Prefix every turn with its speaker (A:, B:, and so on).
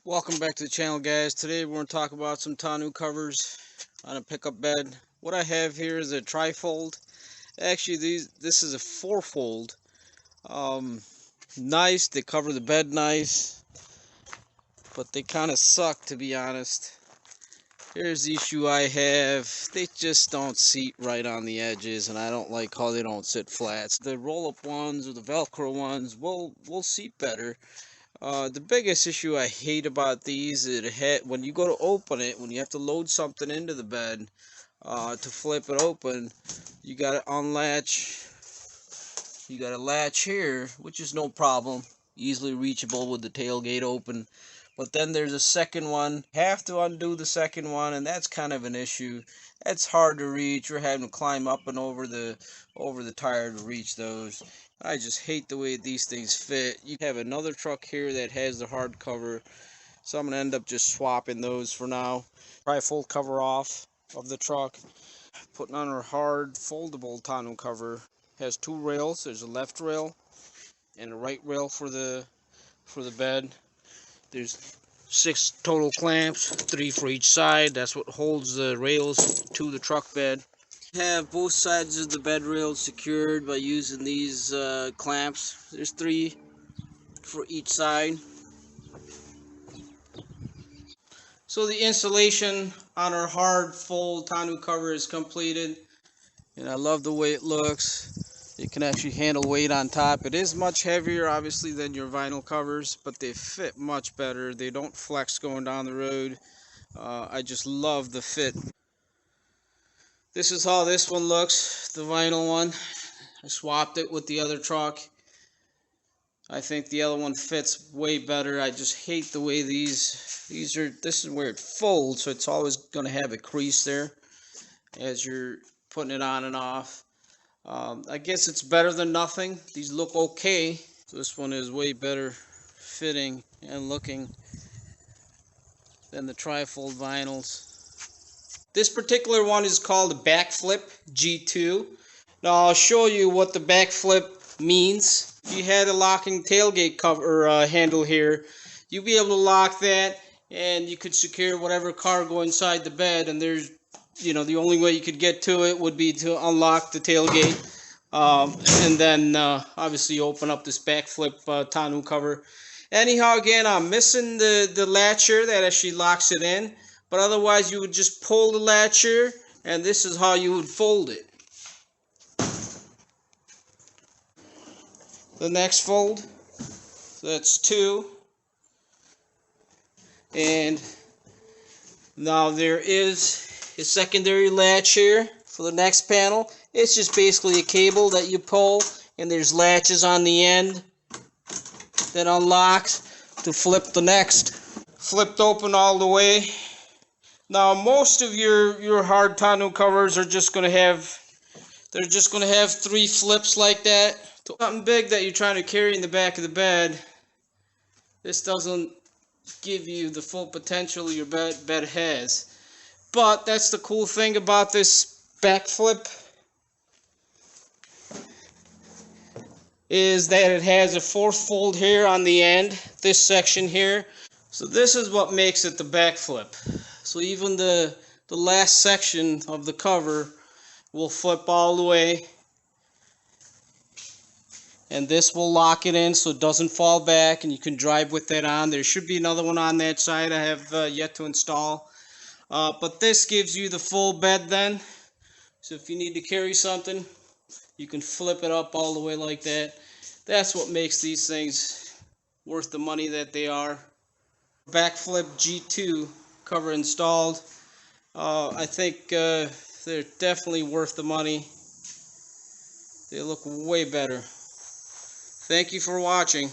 A: Welcome back to the channel, guys. Today we're going to talk about some tonneau covers on a pickup bed. What I have here is a trifold. Actually, this is a fourfold. Nice, they cover the bed nice, but they kind of suck, to be honest. Here's the issue I have. They just don't seat right on the edges, and I don't like how they don't sit flat. The roll-up ones or the Velcro ones will seat better. The biggest issue I hate about these is when you go to open it, when you have to load something into the bed to flip it open, you got to unlatch. You got to latch here, which is no problem, easily reachable with the tailgate open. But then there's a second one. Have to undo the second one, and that's kind of an issue. That's hard to reach. You're having to climb up and over the tire to reach those. I just hate the way these things fit. You have another truck here that has the hard cover, so I'm going to end up just swapping those for now. Trifold cover off of the truck. Putting on our hard foldable tonneau cover. Has two rails. There's a left rail and a right rail for the bed. There's 6 total clamps, 3 for each side. That's what holds the rails to the truck bed. Have both sides of the bed rails secured by using these clamps. There's 3 for each side. So the installation on our hard fold tonneau cover is completed, and I love the way it looks. It can actually handle weight on top. It is much heavier, obviously, than your vinyl covers, but they fit much better. They don't flex going down the road. I just love the fit. This is how this one looks, the vinyl one. I swapped it with the other truck. I think the other one fits way better. I just hate the way these are. This is where it folds, so it's always going to have a crease there as you're putting it on and off. I guess it's better than nothing. These look okay. So this one is way better fitting and looking than the trifold vinyls. This particular one is called a BAKFlip G2. Now I'll show you what the BAKFlip means. If you had a locking tailgate cover handle here, you'll be able to lock that, and you could secure whatever cargo inside the bed. And there's, the only way you could get to it would be to unlock the tailgate, and then obviously open up this BAKFlip tonneau cover. Anyhow, again, I'm missing the latcher that actually locks it in. But otherwise, you would just pull the latcher, and this is how you would fold it. The next fold, so that's 2. And now there is a secondary latch here for the next panel. It's just basically a cable that you pull, and there's latches on the end that unlocks to flip the next. Flipped open all the way. Now most of your hard tonneau covers are just going to have 3 flips like that. Something big that you're trying to carry in the back of the bed, this doesn't give you the full potential your bed has. But that's the cool thing about this BAKFlip, is that it has a 4th fold here on the end, this section here. So this is what makes it the BAKFlip. So even the last section of the cover will flip all the way, and this will lock it in so it doesn't fall back, and you can drive with that on. There should be another one on that side I have yet to install, but this gives you the full bed then. So if you need to carry something, you can flip it up all the way like that. That's what makes these things worth the money that they are. BAKFlip G2 cover installed. I think they're definitely worth the money. They look way better. Thank you for watching.